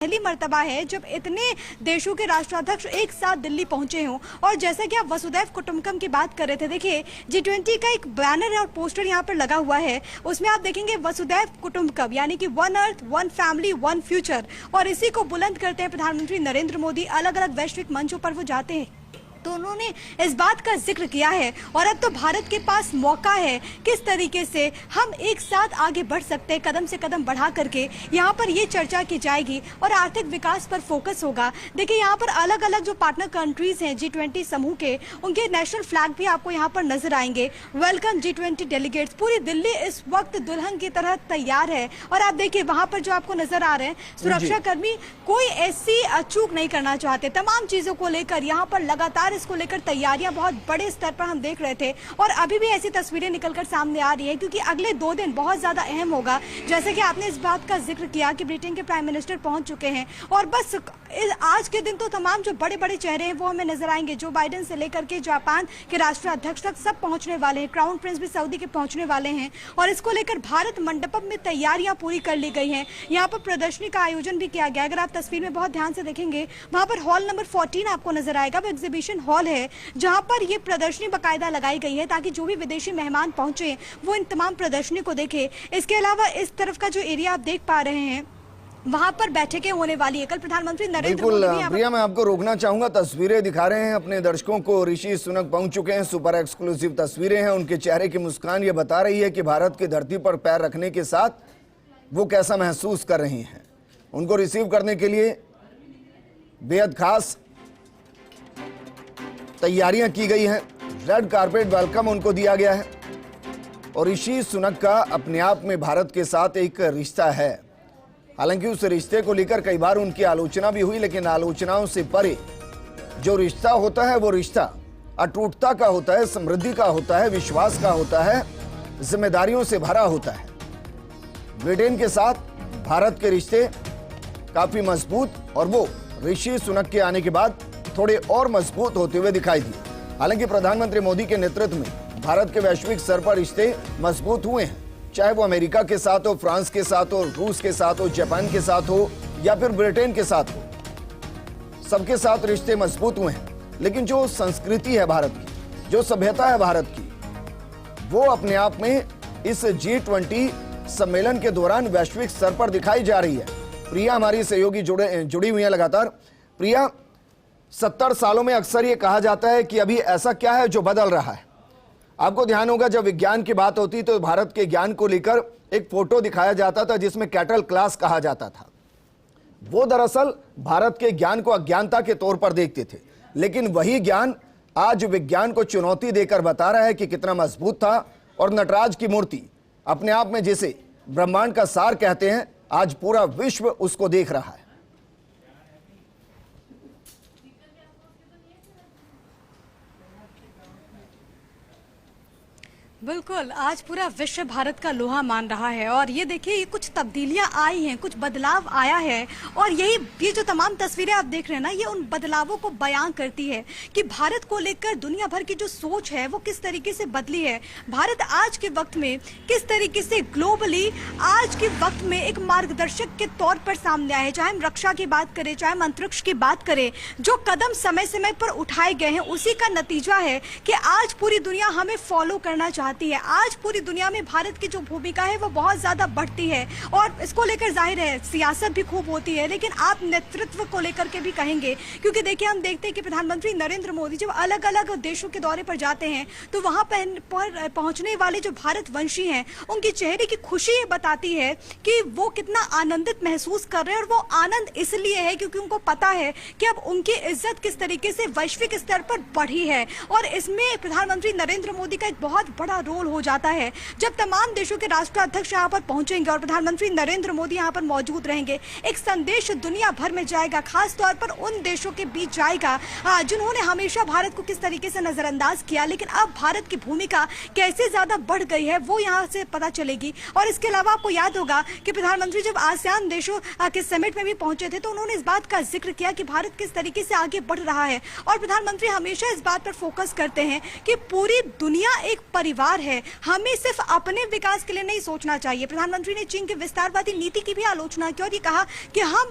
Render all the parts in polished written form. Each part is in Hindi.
पहली मर्तबा है जब इतने देशों के राष्ट्राध्यक्ष एक साथ दिल्ली पहुंचे हों। और जैसा कि आप वसुधैव कुटुंबकम की बात कर रहे थे, देखिए G20 का एक बैनर और पोस्टर यहां पर लगा हुआ है, उसमें आप देखेंगे वसुधैव कुटुंबकम यानी कि one earth one family one future, और इसी को बुलंद करते हैं प्रधानमंत्री नरेंद्र मोदी। अलग अलग वैश्विक मंचों पर वो जाते हैं तो उन्होंने इस बात का जिक्र किया है। और अब तो भारत के पास मौका है किस तरीके से हम एक साथ आगे बढ़ सकते हैं, कदम से कदम बढ़ा करके। यहाँ पर ये चर्चा की जाएगी और आर्थिक विकास पर फोकस होगा। देखिए यहाँ पर अलग अलग जो पार्टनर कंट्रीज हैं G20 समूह के, उनके नेशनल फ्लैग भी आपको यहाँ पर नजर आएंगे। Welcome G20 delegates. पूरी दिल्ली इस वक्त दुल्हन की तरह तैयार है। और आप देखिए वहां पर जो आपको नजर आ रहे हैं सुरक्षा कर्मी, कोई ऐसी चूक नहीं करना चाहते। तमाम चीजों को लेकर यहाँ पर लगातार इसको लेकर तैयारियां बहुत बड़े स्तर पर हम देख रहे थे, और अभी भी ऐसी तस्वीरें निकलकर सामने आ रही है क्योंकि अगले 2 दिन बहुत ज्यादा अहम होगा। जैसे कि आपने इस बात का जिक्र किया कि ब्रिटेन के प्राइम मिनिस्टर पहुंच चुके हैं, और बस आज के दिन तो तमाम जो बड़े बड़े चेहरे हैं वो हमें नजर आएंगे। जो बाइडेन से लेकर के जापान के राष्ट्राध्यक्ष तक सब पहुंचने वाले हैं। क्राउन प्रिंस भी सऊदी के पहुंचने वाले हैं, और इसको लेकर भारत मंडपम में तैयारियां पूरी कर ली गई हैं। यहाँ पर प्रदर्शनी का आयोजन भी किया गया। अगर आप तस्वीर में बहुत ध्यान से देखेंगे, वहां पर हॉल नंबर 14 आपको नजर आएगा। वो एग्जीबिशन हॉल है जहां पर ये प्रदर्शनी बाकायदा लगाई गई है ताकि जो भी विदेशी मेहमान पहुंचे वो इन तमाम प्रदर्शनी को देखे। इसके अलावा इस तरफ का जो एरिया आप देख पा रहे हैं, वहां पर बैठकें होने वाली है। कल प्रधानमंत्री नरेंद्र मोदी भी प्रिया, मैं आपको रोकना चाहूंगा। तस्वीरें दिखा रहे हैं अपने दर्शकों को। ऋषि सुनक पहुंच चुके हैं। सुपर एक्सक्लूसिव तस्वीरें हैं। उनके चेहरे की मुस्कान ये बता रही है कि भारत की धरती पर पैर रखने के साथ वो कैसा महसूस कर रही हैं। उनको रिसीव करने के लिए बेहद खास तैयारियां की गई हैं। रेड कारपेट वेलकम उनको दिया गया है। और ऋषि सुनक का अपने आप में भारत के साथ एक रिश्ता है। हालांकि उस रिश्ते को लेकर कई बार उनकी आलोचना भी हुई, लेकिन आलोचनाओं से परे जो रिश्ता होता है वो रिश्ता अटूटता का होता है, समृद्धि का होता है, विश्वास का होता है, जिम्मेदारियों से भरा होता है। ब्रिटेन के साथ भारत के रिश्ते काफी मजबूत, और वो ऋषि सुनक के आने के बाद थोड़े और मजबूत होते हुए दिखाई दिए। हालांकि प्रधानमंत्री मोदी के नेतृत्व में भारत के वैश्विक स्तर पर रिश्ते मजबूत हुए हैं, चाहे वो अमेरिका के साथ हो, फ्रांस के साथ हो, रूस के साथ हो, जापान के साथ हो या फिर ब्रिटेन के साथ हो, सबके साथ रिश्ते मजबूत हुए हैं। लेकिन जो संस्कृति है भारत की, जो सभ्यता है भारत की, वो अपने आप में इस G20 सम्मेलन के दौरान वैश्विक स्तर पर दिखाई जा रही है। प्रिया हमारी सहयोगी जुड़ी हुई है लगातार। प्रिया, 70 सालों में अक्सर ये कहा जाता है कि अभी ऐसा क्या है जो बदल रहा है। आपको ध्यान होगा जब विज्ञान की बात होती तो भारत के ज्ञान को लेकर एक फोटो दिखाया जाता था जिसमें कैटल क्लास कहा जाता था। वो दरअसल भारत के ज्ञान को अज्ञानता के तौर पर देखते थे, लेकिन वही ज्ञान आज विज्ञान को चुनौती देकर बता रहा है कि कितना मजबूत था। और नटराज की मूर्ति अपने आप में जिसे ब्रह्मांड का सार कहते हैं, आज पूरा विश्व उसको देख रहा है। बिल्कुल, आज पूरा विश्व भारत का लोहा मान रहा है। और ये देखिए, ये कुछ तब्दीलियां आई हैं, कुछ बदलाव आया है, और ये जो तमाम तस्वीरें आप देख रहे हैं ना, ये उन बदलावों को बयां करती है कि भारत को लेकर दुनिया भर की जो सोच है वो किस तरीके से बदली है। भारत आज के वक्त में किस तरीके से ग्लोबली आज के वक्त में एक मार्गदर्शक के तौर पर सामने आया है। चाहे हम रक्षा की बात करें, चाहे हम अंतरिक्ष की बात करें, जो कदम समय समय पर उठाए गए हैं उसी का नतीजा है कि आज पूरी दुनिया हमें फॉलो करना चाहती है। आज पूरी दुनिया में भारत की जो भूमिका है वो बहुत ज्यादा बढ़ती है, और इसको लेकर जाहिर है सियासत भी खूब होती है, लेकिन आप नेतृत्व को लेकर के भी कहेंगे। क्योंकि देखिए, हम देखते हैं कि प्रधानमंत्री नरेंद्र मोदी जब अलग अलग देशों के दौरे पर जाते हैं तो वहां पर पहुंचने वाले जो भारतवंशी हैं उनके चेहरे की खुशी ये बताती है कि वो कितना आनंदित महसूस कर रहे हैं। और वो आनंद इसलिए है क्योंकि उनको पता है कि अब उनकी इज्जत किस तरीके से वैश्विक स्तर पर बढ़ी है। और इसमें प्रधानमंत्री नरेंद्र मोदी का एक बहुत बड़ा रोल हो जाता है। जब तमाम देशों के राष्ट्राध्यक्ष यहाँ पर पहुंचेंगे और प्रधानमंत्री नरेंद्र मोदी यहाँ पर मौजूद रहेंगे, एक संदेश दुनिया भर में जाएगा, खास तौर पर उन देशों के बीच जाएगा जिन्होंने हमेशा भारत को किस तरीके से नजरअंदाज किया, लेकिन अब भारत की भूमिका कैसे ज्यादा बढ़ गई है वो यहाँ से पता चलेगी। और इसके अलावा आपको याद होगा कि प्रधानमंत्री जब आसियान देशों के समिट में भी पहुंचे थे तो उन्होंने इस बात का जिक्र किया कि भारत किस तरीके से आगे बढ़ रहा है। और प्रधानमंत्री हमेशा इस बात पर फोकस करते हैं कि पूरी दुनिया एक परिवार तैयार है। हमें सिर्फ अपने विकास के लिए नहीं सोचना चाहिए। प्रधानमंत्री ने चीन की विस्तारवादी नीति की भी आलोचना की और ये कहा कि हम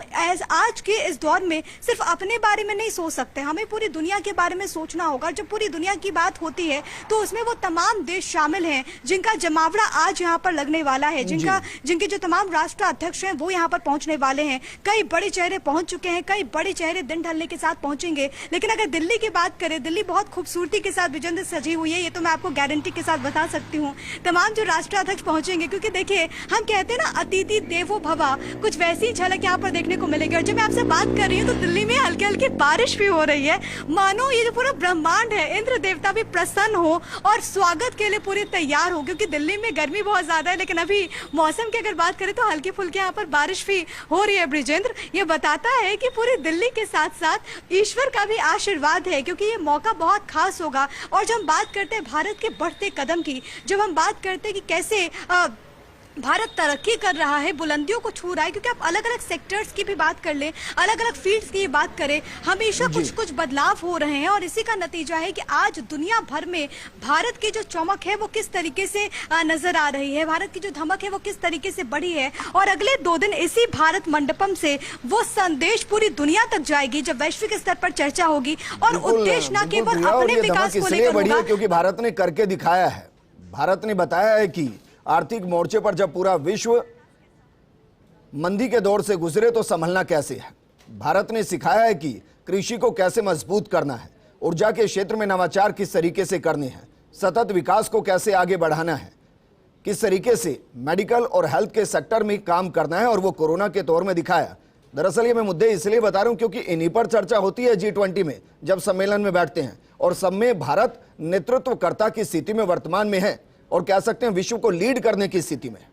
आज के इस दौर में सिर्फ अपने बारे में नहीं सोच सकते, हमें पूरी दुनिया के बारे में सोचना होगा। जब पूरी दुनिया की बात होती है तो उसमें वो तमाम देश शामिल हैं जिनका जमावड़ा आज यहाँ पर लगने वाला है, जिनके जो तमाम राष्ट्राध्यक्ष हैं वो यहाँ पर पहुंचने वाले हैं। कई बड़े चेहरे पहुंच चुके हैं, कई बड़े चेहरे दिन ढलने के साथ पहुंचेंगे। लेकिन अगर दिल्ली की बात करें, दिल्ली बहुत खूबसूरती के साथ विजेंद्र सजी हुई है, ये तो मैं आपको गारंटी के साथ बता सकती हूँ। तमाम जो राष्ट्राध्यक्ष पहुंचेंगे, क्योंकि देखिए हम कहते हैं ना अतिथि देवो भव, कुछ वैसी झलक यहाँ पर देखने को मिलेगी। और जब मैं आपसे बात कर रही हूँ तो दिल्ली में हल्की हल्की बारिश भी हो रही है, मानो ये जो पूरा ब्रह्मांड है, इंद्र देवता भी प्रसन्न हो और स्वागत के लिए पूरे तैयार हो। क्योंकि दिल्ली में गर्मी बहुत ज्यादा है, लेकिन अभी मौसम की अगर बात करें तो हल्की फुल्की यहाँ पर बारिश भी हो रही है। ब्रिजेंद्र, ये बताता है कि पूरी दिल्ली के साथ साथ ईश्वर का भी आशीर्वाद है, क्योंकि ये मौका बहुत खास होगा। और जब हम बात करते हैं भारत के बढ़ते कदम की, जब हम बात करते हैं कि कैसे भारत तरक्की कर रहा है, बुलंदियों को छू रहा है, क्योंकि आप अलग अलग सेक्टर्स की भी बात कर लें, अलग अलग फील्ड्स की बात करें, हमेशा कुछ बदलाव हो रहे हैं। और इसी का नतीजा है कि आज दुनिया भर में भारत की जो चमक है वो किस तरीके से नजर आ रही है, भारत की जो धमक है वो किस तरीके से बढ़ी है। और अगले 2 दिन इसी भारत मंडपम से वो संदेश पूरी दुनिया तक जाएगी, जब वैश्विक स्तर पर चर्चा होगी। और उद्देश्य न केवल अपने विकास को लेकर होगा, क्योंकि भारत ने करके दिखाया है। भारत ने बताया है कि आर्थिक मोर्चे पर जब पूरा विश्व मंदी के दौर से गुजरे तो संभलना कैसे है। भारत ने सिखाया है कि कृषि को कैसे मजबूत करना है, ऊर्जा के क्षेत्र में नवाचार किस तरीके से करने हैं, सतत विकास को कैसे आगे बढ़ाना है, किस तरीके से मेडिकल और हेल्थ के सेक्टर में काम करना है, और वो कोरोना के दौर में दिखाया। दरअसल ये मैं मुद्दे इसलिए बता रहा हूं क्योंकि इन्हीं पर चर्चा होती है G20 में, जब सम्मेलन में बैठते हैं, और सब में भारत नेतृत्वकर्ता की स्थिति में वर्तमान में है, और कह सकते हैं विश्व को लीड करने की स्थिति में।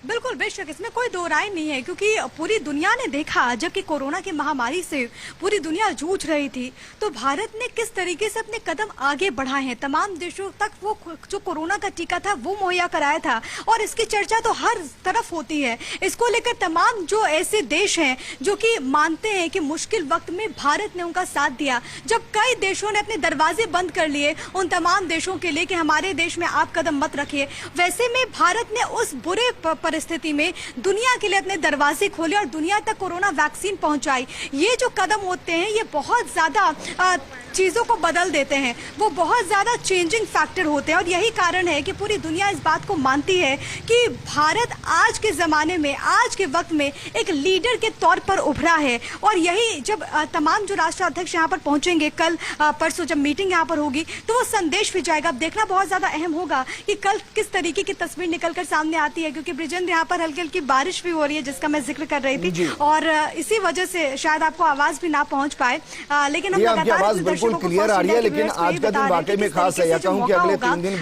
बिल्कुल बेशक, इसमें कोई दो राय नहीं है, क्योंकि पूरी दुनिया ने देखा जबकि कोरोना की महामारी से पूरी दुनिया जूझ रही थी तो भारत ने किस तरीके से अपने कदम आगे बढ़ाए हैं। तमाम देशों तक वो जो कोरोना का टीका था वो मुहैया कराया था, और इसकी चर्चा तो हर तरफ होती है। इसको लेकर तमाम जो ऐसे देश हैं जो कि मानते हैं कि मुश्किल वक्त में भारत ने उनका साथ दिया, जब कई देशों ने अपने दरवाजे बंद कर लिए उन तमाम देशों के लिए कि हमारे देश में आप कदम मत रखिए, वैसे में भारत ने उस बुरे परिस्थिति में दुनिया के लिए अपने दरवाजे खोले और दुनिया तक कोरोना वैक्सीन पहुंचाई। ये जो कदम होते हैं ये बहुत ज्यादा चीजों को बदल देते हैं, वो बहुत ज्यादा चेंजिंग फैक्टर होते हैं। और यही कारण है कि पूरी दुनिया इस बात को मानती है कि भारत आज के जमाने में, आज के वक्त में एक लीडर के तौर पर उभरा है। और यही जब तमाम जो राष्ट्राध्यक्ष यहाँ पर पहुंचेंगे कल परसों, जब मीटिंग यहाँ पर होगी तो वो संदेश भी जाएगा। अब देखना बहुत ज्यादा अहम होगा कि कल किस तरीके की तस्वीर निकलकर सामने आती है, क्योंकि ब्रिजेंद्र यहाँ पर हल्की हल्की बारिश भी हो रही है जिसका मैं जिक्र कर रही थी, और इसी वजह से शायद आपको आवाज भी ना पहुंच पाए। लेकिन हम बिल्कुल क्लियर आ रही है, लेकिन आज का दिन वाकई में खास है। या कहूं कि अगले 3 दिन